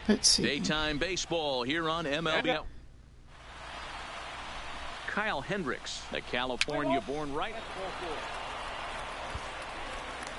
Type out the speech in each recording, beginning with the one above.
Let's see. Daytime baseball here on MLB. Kyle Hendricks, a California-born right.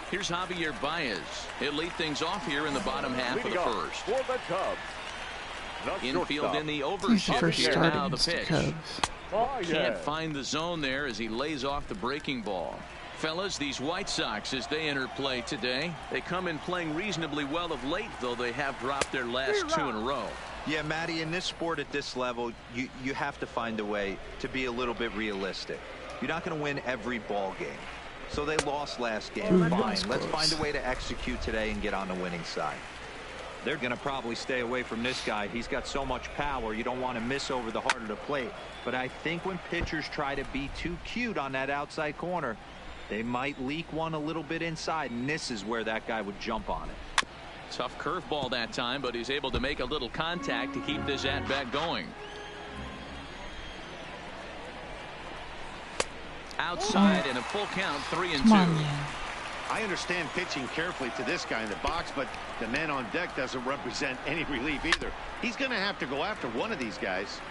Here's Javier Baez. He'll lead things off here in the bottom half of the first. For the Cubs, Infield in the He's the overshift first here start now. The against the pitch. Cubs. Can't find the zone there as he lays off the breaking ball. Fellas, these White Sox, as they enter play today, they come in playing reasonably well of late, though they have dropped their last two in a row. Yeah, Matty, in this sport at this level, you have to find a way to be a little bit realistic. You're not going to win every ball game. So they lost last game. Fine. Let's find a way to execute today and get on the winning side. They're going to probably stay away from this guy. He's got so much power. You don't want to miss over the heart of the plate. But I think when pitchers try to be too cute on that outside corner, they might leak one a little bit inside, and this is where that guy would jump on it. Tough curveball that time, but he's able to make a little contact to keep this at-bat going. Outside and a full count, 3-2. I understand pitching carefully to this guy in the box, but the man on deck doesn't represent any relief either. He's going to have to go after one of these guys.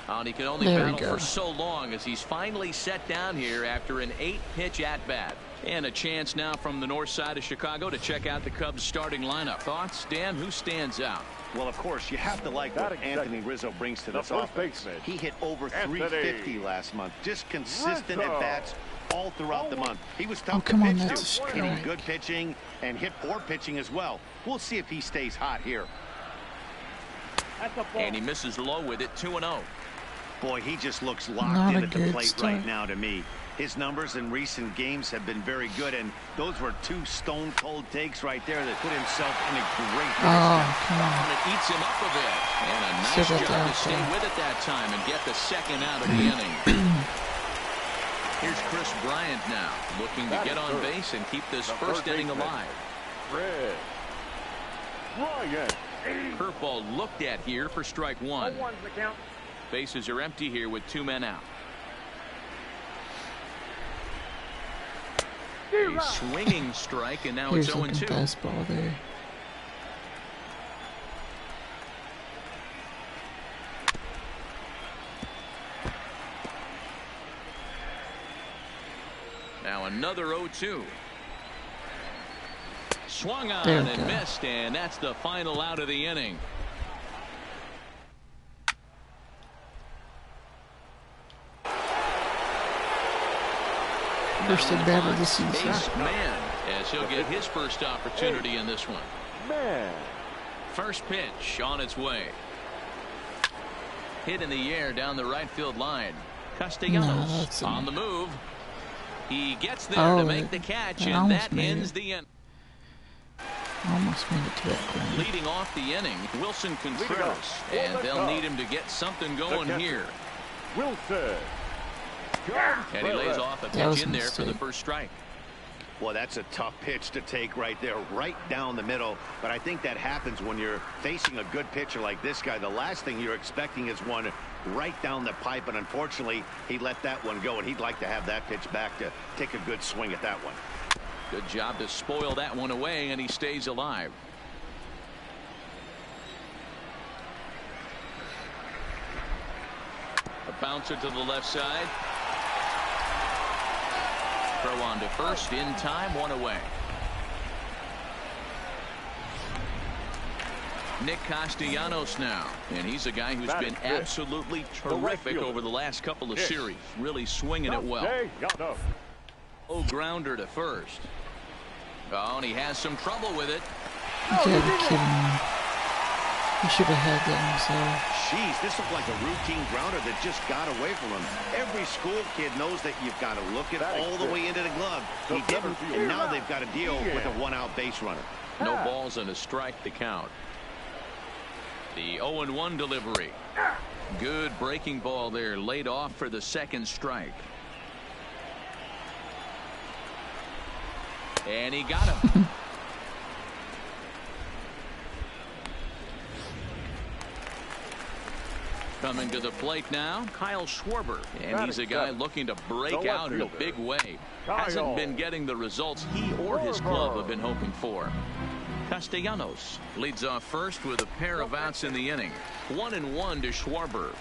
And he can only battle for so long as he's finally set down here after an 8-pitch at-bat. And a chance now from the north side of Chicago to check out the Cubs starting lineup. Thoughts, Dan? Who stands out? Well, of course, you have to like what Anthony Rizzo brings to this offense. He hit over 350 last month. Just consistent at-bats all throughout the month. He was tough to pitch to. Hitting good pitching and hit poor pitching as well. We'll see if he stays hot here. And he misses low with it, 2-0. Boy, he just looks locked in at the plate right now to me. His numbers in recent games have been very good, and those were two stone-cold takes right there that put himself in a great position. And it eats him up a bit. And a nice job to stay with it that time and get the second out of the inning. Here's Chris Bryant now, looking to get on base and keep this first inning alive. Curveball looked at here for strike one. Bases are empty here with 2 men out. A swinging strike, and now it's 0-2. Fastball there. Now another 0-2. Swung on and missed, and that's the final out of the inning. First at bat of the season. Man, as he'll get his first opportunity in this one. First pitch on its way. Hit in the air down the right field line. Castellanos on the move. He gets there to make the catch, and that ends the inning. Almost made it to that corner. Leading off the inning, Wilson Contreras, and they'll need him to get something going here. Wilson. And he lays off a pitch in there for the first strike. Well, that's a tough pitch to take right there, right down the middle. But I think that happens when you're facing a good pitcher like this guy. The last thing you're expecting is one right down the pipe, and unfortunately, he let that one go, and he'd like to have that pitch back to take a good swing at that one. Good job to spoil that one away, and he stays alive. A bouncer to the left side. Throw on to first in time, 1 away. Nick Castellanos now, and he's a guy who's been absolutely terrific over the last couple of series, really swinging it well. Oh, grounder to first. Oh, and he has some trouble with it. You gotta be kidding me. He should have had that himself. Jeez, this looked like a routine grounder that just got away from him. Every school kid knows that you've got to look it all the way into the glove. He didn't, and now they've got to deal with a 1-out base runner. No balls and a strike to count. The 0-1 delivery. Good breaking ball there, laid off for the second strike. And he got him. Coming to the plate now, Kyle Schwarber. And he's a guy looking to break out in a big way. Hasn't been getting the results he or his club have been hoping for. Castellanos leads off first with a pair of outs in the inning. 1-1 to Schwarber.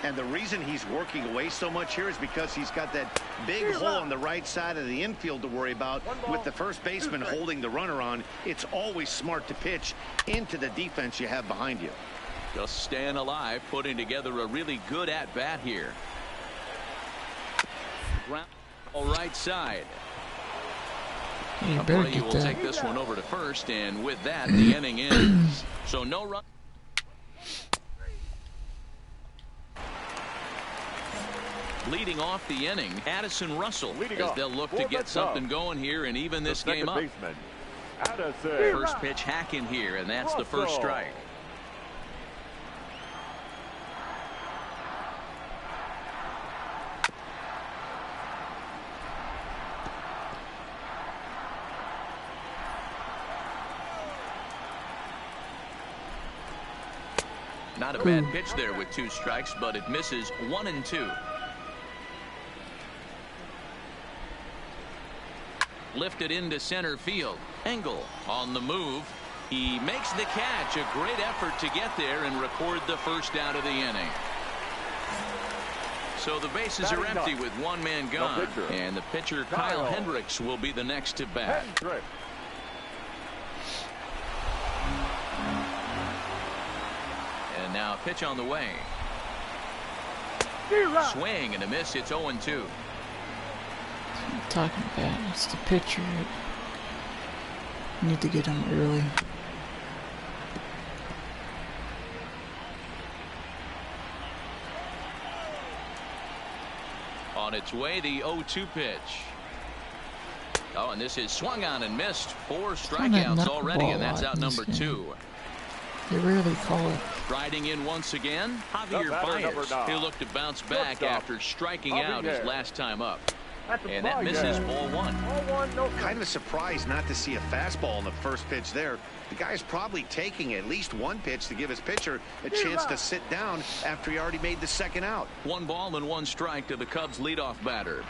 And the reason he's working away so much here is because he's got that big hole on the right side of the infield to worry about. With the first baseman holding the runner on, it's always smart to pitch into the defense you have behind you. Just staying alive, putting together a really good at-bat here. All right side. You better Abreu get will that. take this one over to first, and with that, the inning ends. So no run. Leading off the inning, Addison Russell, as they'll look to get something going here and even this game up. First pitch hacking here, and that's the first strike. Not a bad pitch there with 2 strikes, but it misses 1-2. Lifted into center field. Engel on the move. He makes the catch. A great effort to get there and record the first out of the inning. So the bases are empty with 1 man gone. And the pitcher Kyle Hendricks will be the next to bat. And now a pitch on the way. Swing and a miss. It's 0-2. I'm talking about it's the pitcher. You need to get him early. On its way, the 0-2 pitch. Oh, and this is swung on and missed. 4 strikeouts already, and that's out number 2. They rarely call it. Riding in once again, Javier Baez. He'll look to bounce back after striking out his last time up. And that misses ball 1. Kind of a surprise not to see a fastball in the first pitch there. The guy's probably taking at least 1 pitch to give his pitcher a chance to sit down after he already made the second out. 1 ball and 1 strike to the Cubs leadoff batter.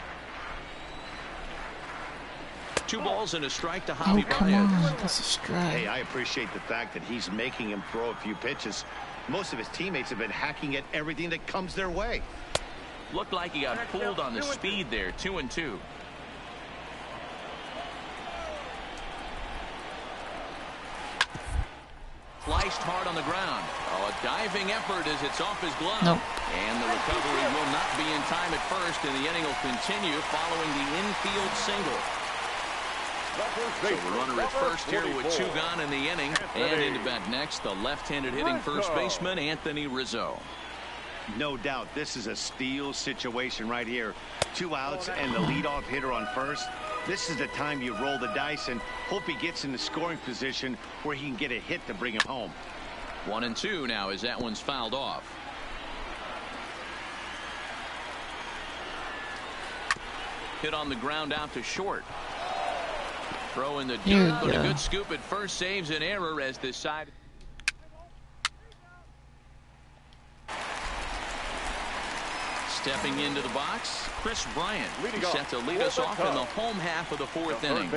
2 balls and a strike to Javi Come on, Baez. that's a strike. Hey, I appreciate the fact that he's making him throw a few pitches. Most of his teammates have been hacking at everything that comes their way. Looked like he got pulled on the speed there. 2-2. Sliced hard on the ground. Oh, a diving effort as it's off his glove. Nope. And the recovery will not be in time at first, and the inning will continue following the infield single. So the runner at first here with 2 gone in the inning. And into bat next, the left-handed hitting first baseman, Anthony Rizzo. No doubt this is a steal situation right here. 2 outs and the leadoff hitter on first. This is the time you roll the dice and hope he gets in the scoring position where he can get a hit to bring him home. 1-2 now as that one's fouled off. Hit on the ground out to short. Throw in the dirt, but a good scoop at first saves an error as this side. Stepping into the box, Chris Bryant set to lead us off in the home half of the 4th inning.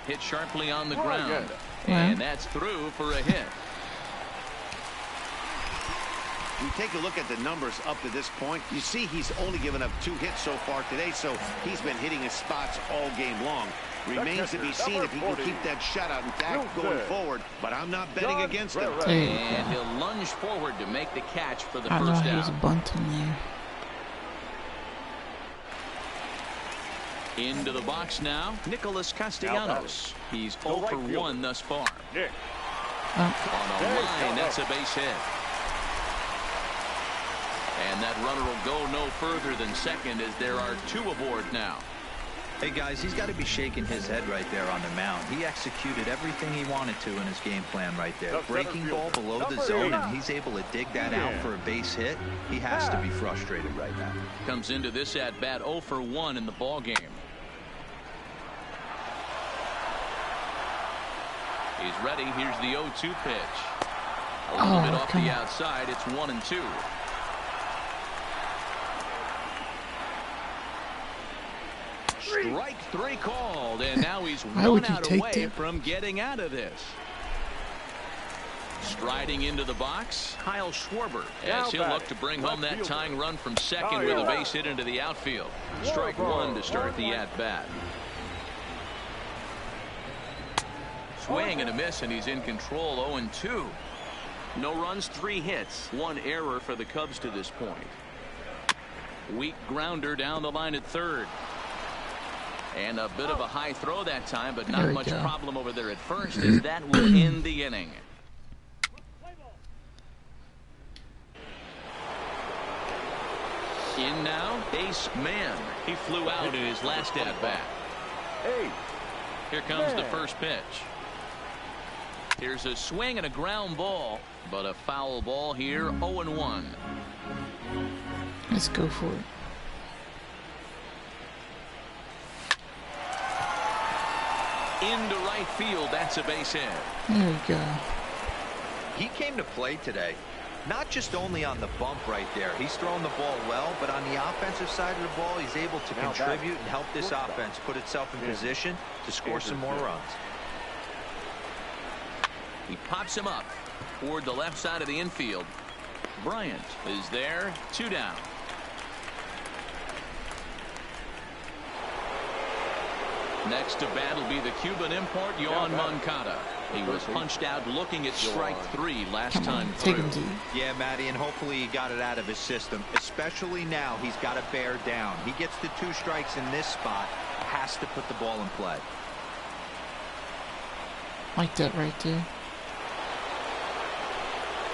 Hit sharply on the ground, and that's through for a hit. You take a look at the numbers up to this point. You see he's only given up 2 hits so far today, so he's been hitting his spots all game long. Remains to be seen if he can keep that shutout intact going forward, but I'm not betting against him. And he'll lunge forward to make the catch for the I first know he's down. bunting there. Into the box now, Nicholas Castellanos. He's 0 for 1 thus far. On a line, that's a base hit. And that runner will go no further than second as there are 2 aboard now. Hey guys, he's got to be shaking his head right there on the mound. He executed everything he wanted to in his game plan right there. Breaking ball below the zone, and he's able to dig that out for a base hit. He has to be frustrated right now. Comes into this at bat 0 for 1 in the ball game. He's ready. Here's the 0-2 pitch. A little bit off the outside. It's 1-2. Strike 3 called, and now he's one out away from getting out of this. Striding into the box, Kyle Schwarber, as he'll look to bring home that tying run from second with a base hit into the outfield. Strike 1 to start the at-bat. Swing and a miss, and he's in control. 0-2. No runs, 3 hits, 1 error for the Cubs to this point. Weak grounder down the line at third. And a bit of a high throw that time, but not much problem over there at first, as that will end the inning. In now, Ace Man. He flew out in his last at-bat. Here comes the first pitch. Here's a swing and a ground ball, but a foul ball here. 0-1. Let's go for it. Into right field. That's a base hit. There we go. He came to play today. Not just only on the bump right there. He's throwing the ball well, but on the offensive side of the ball, he's able to contribute and help this offense put itself in position to score some more runs. He pops him up toward the left side of the infield. Bryant is there. 2 down. Next to bat will be the Cuban import, Yohan Moncada. He was punched out looking at strike 3 last time through. Yeah, Matty, and hopefully he got it out of his system. Especially now, he's got to bear down. He gets the 2 strikes in this spot, has to put the ball in play. Like that right there.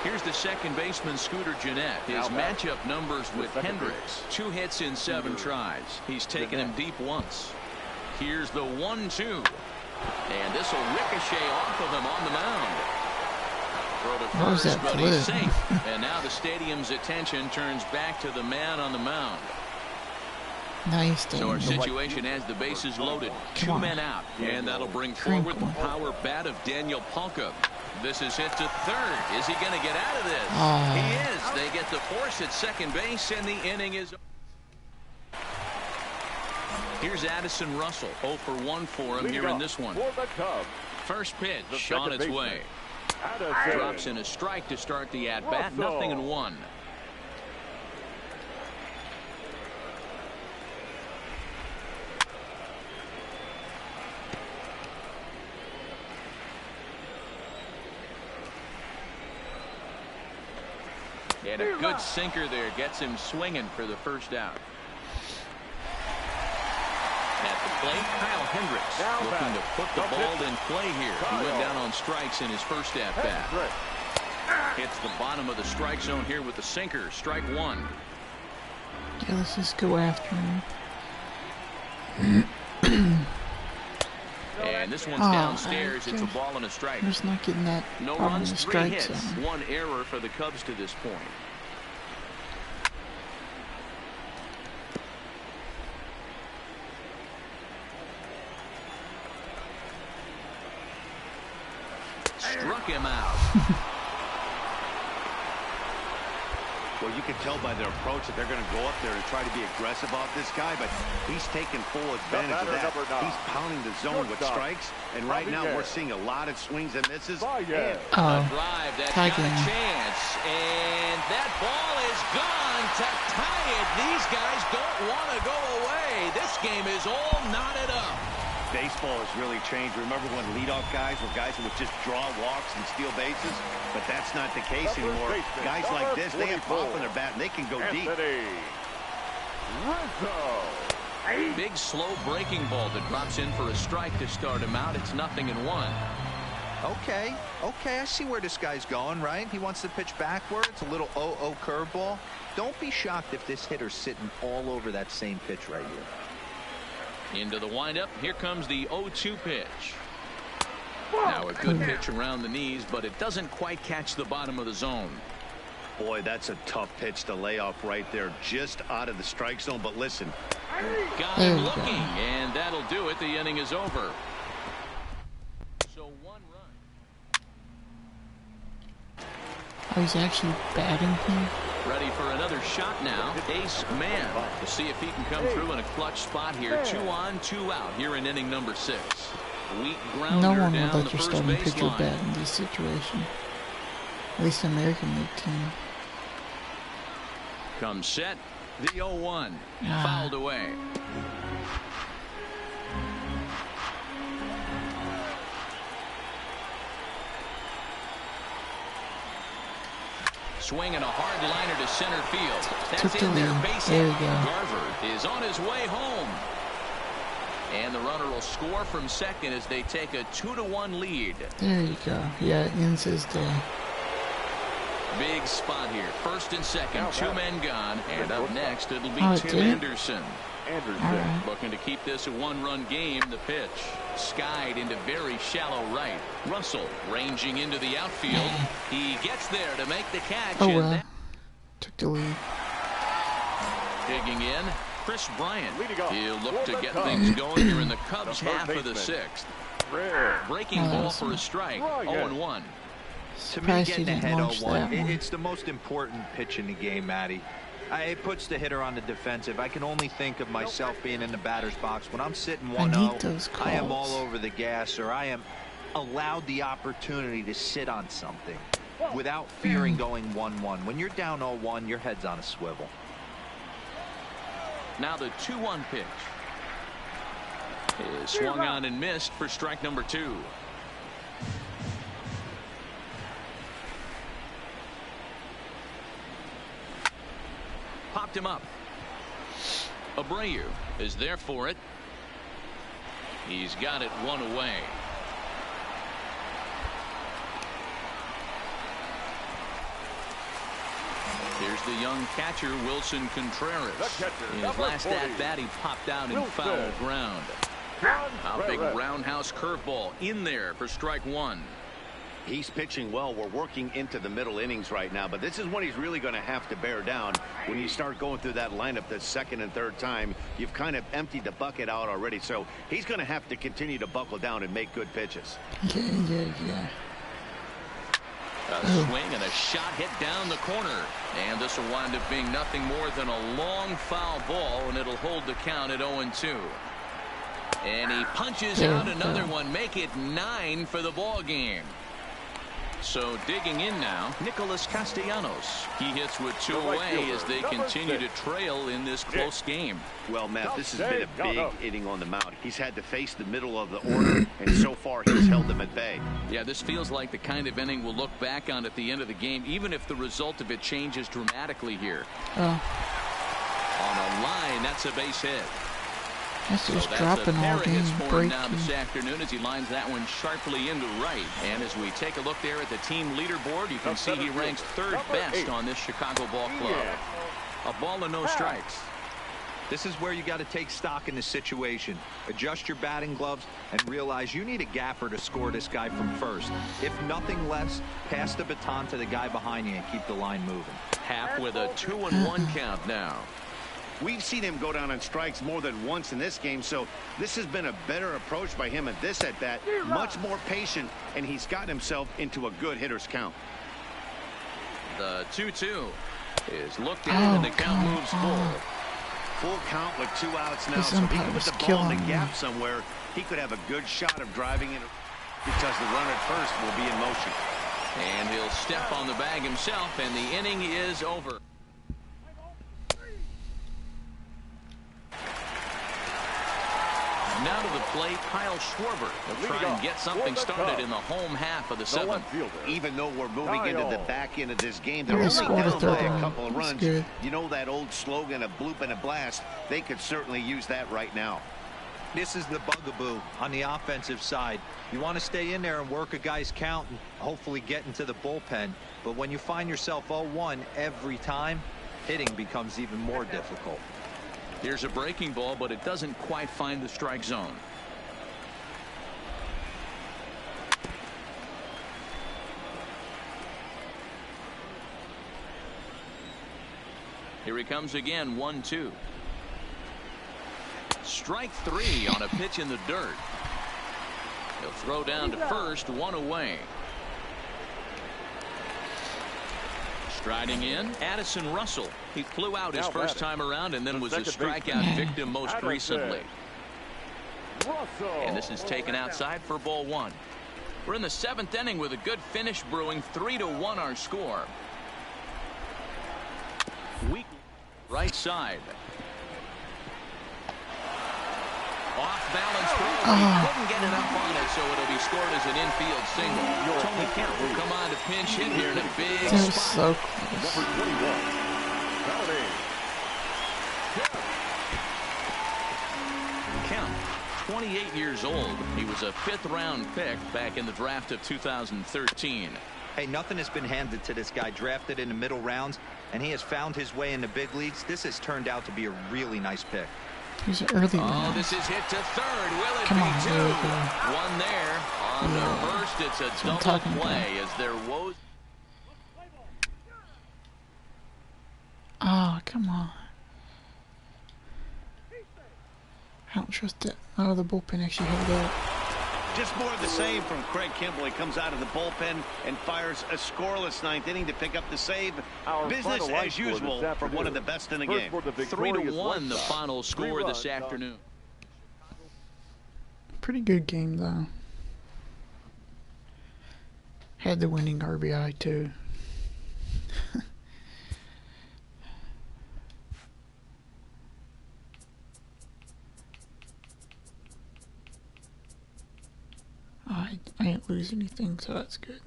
Here's the second baseman, Scooter Gennett. His matchup numbers with Hendricks. 2 hits in 7 tries. He's taken him deep once. Here's the 1-2. And this will ricochet off of him on the mound. Throw to first, but he's safe. And now the stadium's attention turns back to the man on the mound. Nice. So our situation has the bases loaded. 2 men out. And that'll bring forward the power bat of Daniel Palka. This is hit to third. Is he going to get out of this? He is. They get the force at second base, and the inning is. Here's Addison Russell. 0 for 1 for him here in this one. First pitch on its way. Drops in a strike to start the at-bat. 0-1. And a good sinker there gets him swinging for the first out. At the plate, Kyle Hendricks looking to put the ball in play here. He went down on strikes in his first at-bat. Hits the bottom of the strike zone here with the sinker. Strike 1. Yeah, let's just go after him. And this one's downstairs. It's a ball and a strike. I'm just not getting that. No runs, 3 hits, 1 error for the Cubs to this point. Struck him out. Well, you can tell by their approach that they're going to go up there and try to be aggressive off this guy, but he's taking full advantage of that. He's pounding the zone with strikes, and right now we're seeing a lot of swings and misses. A drive that's got a chance, and that ball is gone to tie it. These guys don't want to go away. This game is all knotted up. Baseball has really changed. Remember when leadoff guys were guys who would just draw walks and steal bases? But that's not the case anymore. Guys like this, they have pop in their bat, and they can go deep. Big, slow breaking ball that drops in for a strike to start him out. It's 0-1. Okay, I see where this guy's going, right? He wants to pitch backwards, a little 0-0 curveball. Don't be shocked if this hitter's sitting all over that same pitch right here. Into the windup. Here comes the 0-2 pitch. Now a good pitch around the knees, but it doesn't quite catch the bottom of the zone. Boy, that's a tough pitch to lay off right there, just out of the strike zone. But listen. Got him looking, and that'll do it. The inning is over. So 1 run. Oh, he's actually batting here. Ready for another shot now. Ace man. We'll see if he can come through in a clutch spot here. 2 on, 2 out here in inning number 6. Weak grounder No one would down the let your first starting pitcher baseline. bat in this situation. At least the American League team. Comes set. The 0-1. Ah. Fouled away. Swinging a hard liner to center field. That's in there. Base There hit. you go. Garver is on his way home. And the runner will score from second as they take a 2-1 lead. There you go. Yeah, it ends his day. Big spot here. First and second. 2 men gone. And up next, it'll be Oh, it Tim did? Anderson. Anderson. All right. Looking to keep this a 1-run game. The pitch skied into very shallow right. Russell ranging into the outfield. He gets there to make the catch. Oh and well. that- Took the lead. Digging in, Chris Bryant. Leading off He'll look to for the get Cubs. things going here in the Cubs The third half of the baseman. 6th. Rare. Breaking Oh, ball that's for a nice. strike. Ryan. 0-1. To me, Surprised he getting didn't ahead launch 0-1, that one. it's the most important pitch in the game, Matty. It puts the hitter on the defensive. I can only think of myself being in the batter's box. When I'm sitting I need 1-0, those I am all calls. over the gas, or I am allowed the opportunity to sit on something without fearing going 1-1. When you're down 0-1, your head's on a swivel. Now the 2-1 pitch is swung on and missed for strike number 2. Popped him up. Abreu is there for it. He's got it 1 away. Here's the young catcher, Wilson Contreras. The catcher, In his number last 40. at-bat, he popped out in Wilson. foul ground. A big Contreras. roundhouse curveball in there for strike 1. He's pitching well. We're working into the middle innings right now, but this is when he's really going to have to bear down. When you start going through that lineup the second and third time, you've kind of emptied the bucket out already, so he's going to have to continue to buckle down and make good pitches. Yeah. A swing and a shot hit down the corner. And this will wind up being nothing more than a long foul ball, and it'll hold the count at 0-2. And he punches There out we another go. one, make it 9 for the ball game. So digging in now, Nicholas Castellanos. He hits with 2 The right away fielder, as they number continue 6. to trail in this close game. Well, Matt, this has been a big Go. inning on the mound. He's had to face the middle of the order, and so far he's held them at bay. Yeah, this feels like the kind of inning we'll look back on at the end of the game, even if the result of it changes dramatically here. Oh, On a line, that's a base hit. that's So just that's dropping a all pair of hits game. for him Breaking. now this afternoon as he lines that one sharply into right. And as we take a look there at the team leaderboard, you can see he ranks 3rd best on this Chicago ball club. A ball and no strikes. This is where you got to take stock in the situation. Adjust your batting gloves and realize you need a gapper to score this guy from first. If nothing less, pass the baton to the guy behind you and keep the line moving. Half with a 2-1 count now. We've seen him go down on strikes more than once in this game, so this has been a better approach by him at this at-bat. Much more patient, and he's gotten himself into a good hitter's count. The 2-2 is looked at and the count come moves on. full. Full count with 2 outs now, This so he can put umpire's the ball in killing the me. gap somewhere. He could have a good shot of driving it because the runner at first will be in motion. And he'll step on the bag himself, and the inning is over. Now to the plate, Kyle Schwarber will try and get something started in the home half of the 7th. Even though we're moving into the back end of this game, they're They only scored a down third by a run. couple of That's runs. good. You know that old slogan, a bloop and a blast? They could certainly use that right now. This is the bugaboo on the offensive side. You want to stay in there and work a guy's count and hopefully get into the bullpen. But when you find yourself 0-1 every time, hitting becomes even more difficult. Here's a breaking ball, but it doesn't quite find the strike zone. Here he comes again, 1-2. Strike 3 on a pitch in the dirt. He'll throw down to first, 1 away. Striding in, Addison Russell. He flew out his first time around and then was a strikeout victim most recently. And this is taken outside for ball 1. We're in the 7th inning with a good finish brewing. 3-1 our score. Weak right side. Off balance throw. He couldn't get it up on it, so it'll be scored as an infield single. Tony Kemp will come on to pinch hit here in a big That was spot. so close. Number 21. Tony. Kemp, 28 years old. He was a 5th-round pick back in the draft of 2013. Hey, nothing has been handed to this guy. Drafted in the middle rounds, and he has found his way in the big leagues. This has turned out to be a really nice pick. He's an early Oh, one. this is hit to third. Will it Come be on, 2? there we go. One there. On the first, it's a what I'm double talking play as there was. Oh, come on. I don't trust that. Oh, the bullpen actually held up. Just more of the same from Craig Kimbrel. He comes out of the bullpen and fires a scoreless 9th inning to pick up the save. Our Business final line as score this usual from afternoon. one of the best in the First game. for the victorious 3-1 the White Sox. final score 3 this runs, afternoon. Pretty good game, though. Had the winning RBI, too. I didn't lose anything, so that's good.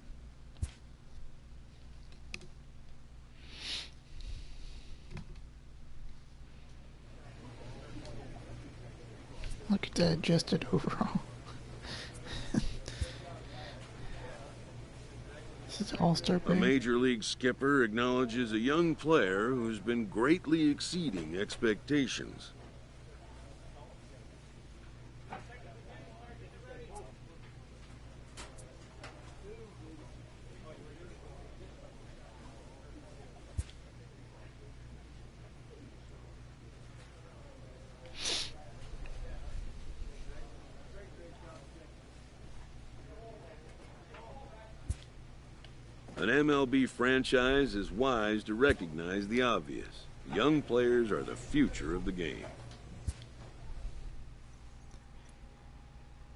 Look at that adjusted overall. This is All-Star A break. major league skipper acknowledges a young player who's been greatly exceeding expectations. An MLB franchise is wise to recognize the obvious. Young players are the future of the game.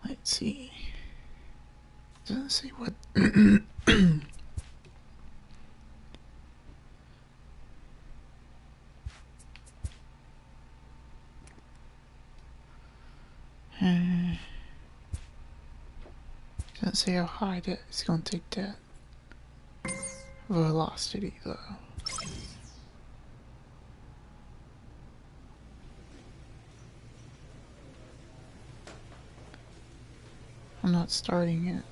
Let's see. Doesn't say what. Doesn't say how high that it's gonna take that velocity though. I'm not starting it,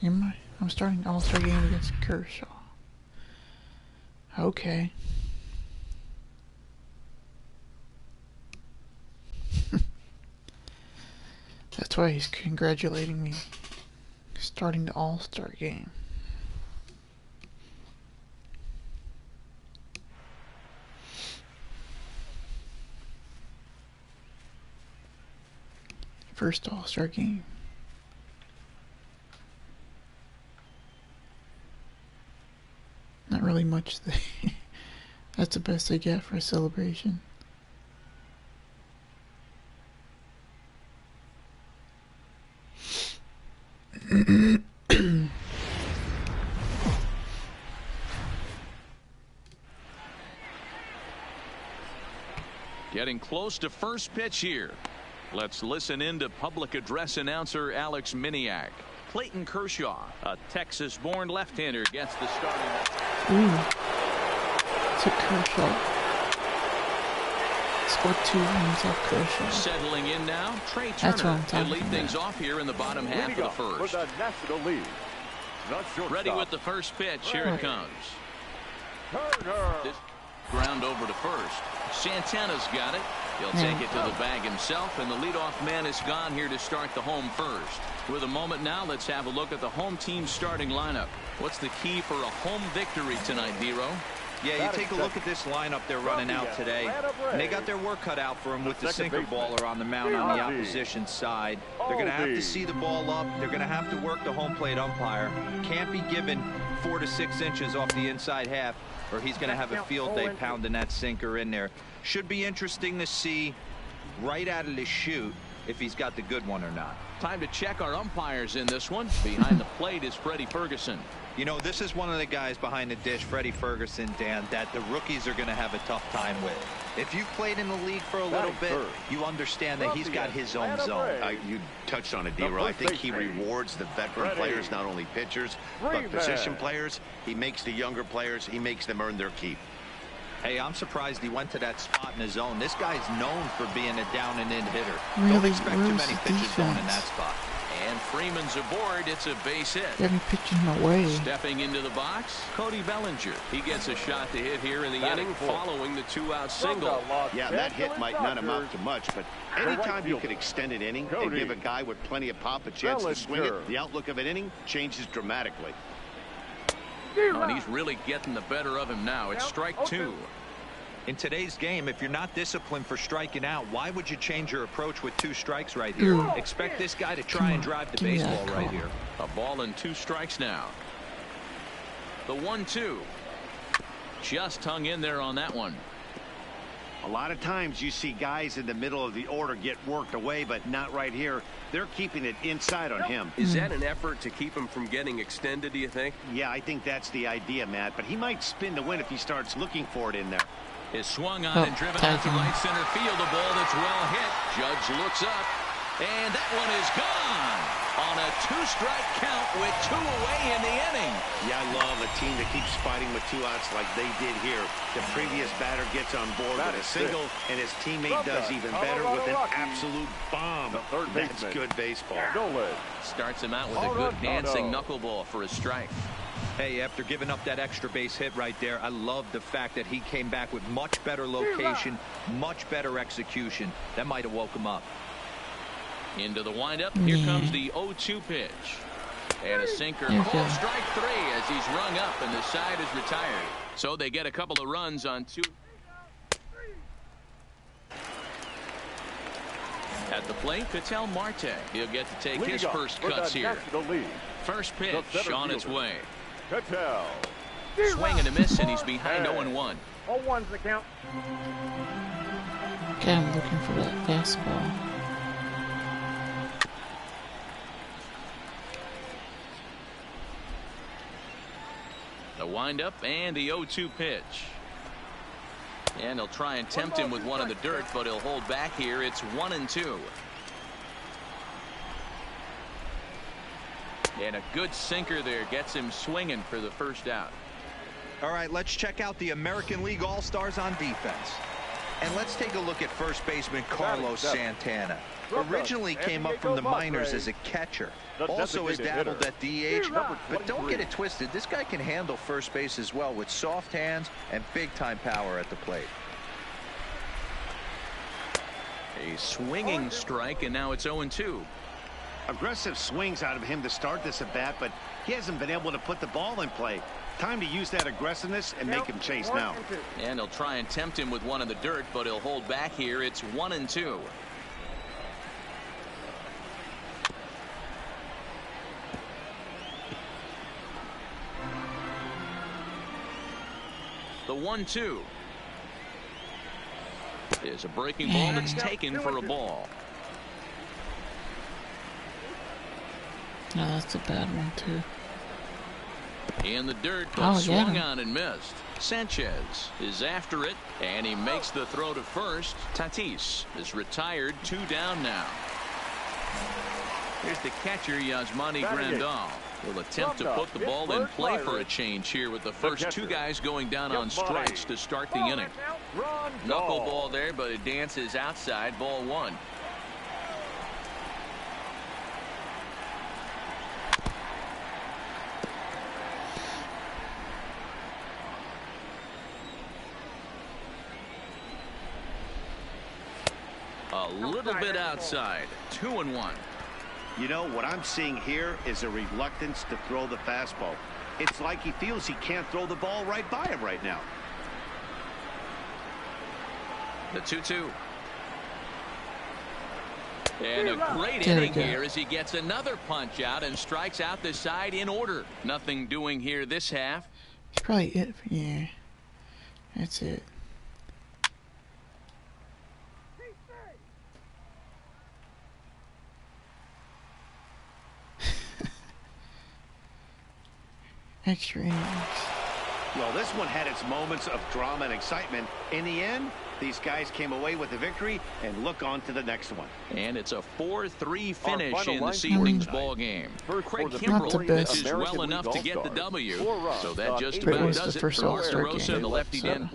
am I? I'm starting the All-Star game against Kershaw. Okay. That's why he's congratulating me. Starting the All-Star game. First All-Star game. Not really much. That's the best I get for a celebration. Getting close to first pitch here. Let's listen in to public address announcer Alex Miniak. Clayton Kershaw, a Texas-born left-hander, gets the starting. Ooh. It's a Kershaw. Scored 2 runs off Kershaw. Settling in now, Trey Turner. That's what I'm talking He'll lead about. things off here in the bottom half of Leading the up first. for the National League. The shortstop, Ready with the first pitch. Here it comes. Turner. This ground over to first. Santana's got it. He'll take it to the bag himself, and the leadoff man is gone here to start the home first. With a moment now, let's have a look at the home team's starting lineup. What's the key for a home victory tonight, Dero? Yeah, you take a look at this lineup they're running out today. And they got their work cut out for them with the sinker baller on the mound on the opposition side. They're going to have to see the ball up. They're going to have to work the home plate umpire. Can't be given 4 to 6 inches off the inside half, or he's going to have a field day pounding that sinker in there. Should be interesting to see right out of the chute if he's got the good one or not. Time to check our umpires in this one. Behind the plate is Freddie Ferguson. You know, this is one of the guys behind the dish, Freddie Ferguson, Dan, that the rookies are going to have a tough time with. If you've played in the league for a little bit, you understand that he's got his own zone. You touched on it, D-Roll. I think he rewards the veteran players, not only pitchers, but position players. He makes the younger players, he makes them earn their keep. Hey, I'm surprised he went to that spot in his zone. This guy's known for being a down and in hitter. Really, Don't expect too where's many the pitches going in defense? that spot. And Freeman's aboard. It's a base hit. They haven't pitched him away. Stepping into the box, Cody Bellinger. He gets a shot to hit here in the inning following the 2-out single. Yeah, that hit might not amount to much, but anytime you can extend an inning and give a guy with plenty of pop a chance to swing it, the outlook of an inning changes dramatically. Oh, and he's really getting the better of him now. It's strike 2. In today's game, if you're not disciplined for striking out, why would you change your approach with 2 strikes right here? Expect this guy to try and drive the baseball right here. A ball and 2 strikes now. The 1-2. Just hung in there on that one. A lot of times you see guys in the middle of the order get worked away, but not right here. They're keeping it inside on him. Is that an effort to keep him from getting extended, do you think? Yeah, I think that's the idea, Matt, but he might spin to win if he starts looking for it in there. Is swung on and driven out to right center field. A ball that's well hit. Judge looks up, and that one is gone on a 2-strike count with 2 away in the inning. Yeah, I love a team that keeps fighting with 2 outs like they did here. The previous batter gets on board with a single, and his teammate does even better with an absolute bomb. That's good baseball. Starts him out with a good dancing knuckleball for a strike. Hey, after giving up that extra base hit right there, I love the fact that he came back with much better location, much better execution. That might have woke him up. Into the windup. Here comes the 0-2 pitch. And a sinker. Called strike 3 as he's rung up and the side is retired. So they get a couple of runs on 2. At the plate, Ketel Marte. He'll get to take his first cuts here. First pitch on its way. Swing and a miss, and he's behind 0-1. 0-1's the count. Okay, I'm looking for that fastball. The windup and the 0-2 pitch. And he'll try and tempt him with one in the dirt, but he'll hold back here. It's 1-2. And a good sinker there gets him swinging for the first out. All right, let's check out the American League All-Stars on defense. And let's take a look at first baseman Carlos Santana. Originally came up from the minors as a catcher. Also has dabbled at DH. But don't get it twisted. This guy can handle first base as well with soft hands and big-time power at the plate. A swinging strike, and now it's 0-2. Aggressive swings out of him to start this at bat, but he hasn't been able to put the ball in play. Time to use that aggressiveness and make him chase now. And he'll try and tempt him with one in the dirt, but he'll hold back here. It's 1-2. The 1-2 is a breaking ball that's taken for a ball. No, that's a bad one too. In the dirt, but swung on and missed. Sanchez is after it, and he makes the throw to first. Tatis is retired, 2 down now. Here's the catcher, Yasmani Grandal. Will attempt to put the ball in play for a change here with the first 2 guys going down on strikes to start the inning. Knuckleball there, but it dances outside, ball 1. A little bit outside. 2-1. You know, what I'm seeing here is a reluctance to throw the fastball. It's like he feels he can't throw the ball right by him right now. The 2-2. And a great inning here as he gets another punch out and strikes out the side in order. Nothing doing here this half. It's probably it. Yeah. That's it. Extra innings. Well, this one had its moments of drama and excitement. In the end, these guys came away with the victory and look on to the next one. And it's a 4-3 finish in this evening's ball game. Craig Kimbrell pitches well enough to get the W. So that just about does it for Mark DeRosa and the lefty Den.